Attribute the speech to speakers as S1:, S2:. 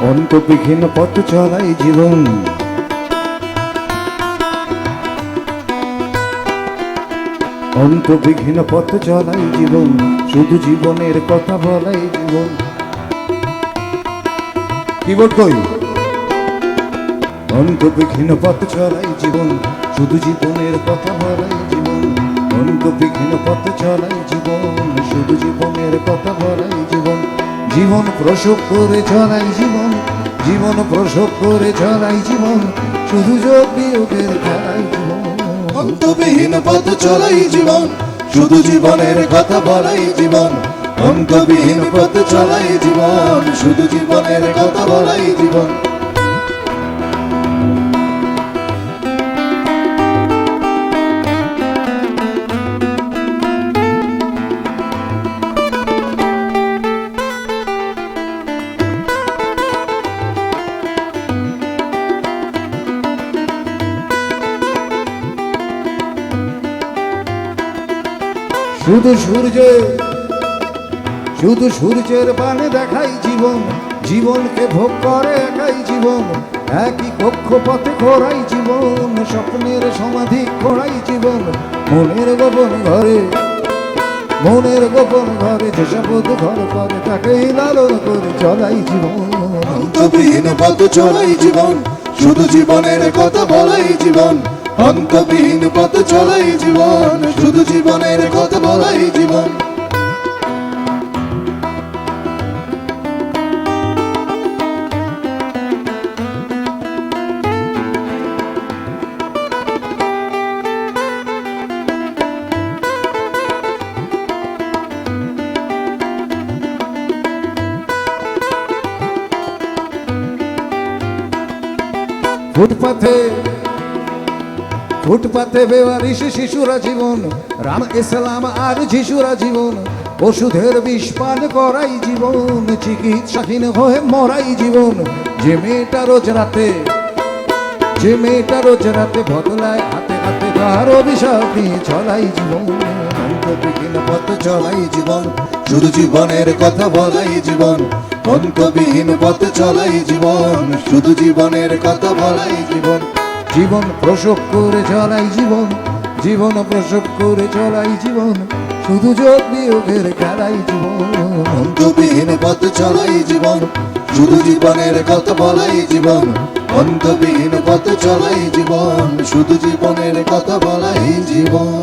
S1: অন্তবিহীন পথ চলাই জীবন, অন্তবিহীন পথ চলাই জীবন, শুধু জীবনের কথা বলাই জীবন। কিবোর্ড কই? অন্তবিহীন পথ চলাই জীবন, শুধু জীবনের কথা বলাই জীবন। অন্তবিহীন পথ চলাই জীবন, শুধু জীবনের কথা বলাই জীবন। জীবন প্রসব করে চলাই জীবন, জীবন প্রসব করে চলাই জীবন, শুধু যোগ বিয়োগের খেলাই জীবন।
S2: অন্তবিহীন পথ চলাই জীবন, শুধু জীবনের কথা বলাই জীবন। অন্তবিহীন পথ চলাই জীবন, শুধু জীবনের কথা বলাই জীবন।
S1: শুধু সূর্যের পানে দেখাই জীবন, জীবনকে ভোগ করে একাই জীবন। একই কক্ষপথে ঘোরাই জীবন, স্বপ্নের সমাধি খোড়াই জীবন। মনের গোপন ঘরে, মনের গোপন ঘরে যেসব ঘর করে তাকেই লালন করে চলাই জীবন।
S2: অন্তবিহীন পথ চলাই জীবন, শুধু জীবনের কথা বলাই জীবন। অন্তবিহীন পথ চলাই জীবন, শুধু জীবনের কথা বলাই জীবন।
S1: ফুটপাথে ফুটপাথে বেওয়ারিশ শিশুরা জীবন, রাম ইসলাম আর যিশুরা জীবন। ওষুধের বিষ পান করাই জীবন, চিকিৎসাহীন হয়ে মরাই জীবন। যে মেয়েটা রোজ রাতে, যে মেয়েটা রোজ রাতে বদলায় হাতে হাতে তার অভিশাপ নিয়ে চলাই জীবন।
S2: অন্তবিহীন পথ চলাই জীবন, শুধু জীবনের কথা বলাই জীবন। অন্তবিহীন পথ চলাই জীবন, শুধু জীবনের কথা বলাই জীবন।
S1: জীবন প্রসব করে চলাই জীবন, জীবন প্রসব করে চলাই জীবন, শুধু যোগ বিয়োগের খেলাই জীবন।
S2: অন্তবিহীন পথ চলাই জীবন, শুধু জীবনের কথা বলাই জীবন। অন্তবিহীন পথ চলাই জীবন, শুধু জীবনের কথা বলাই জীবন।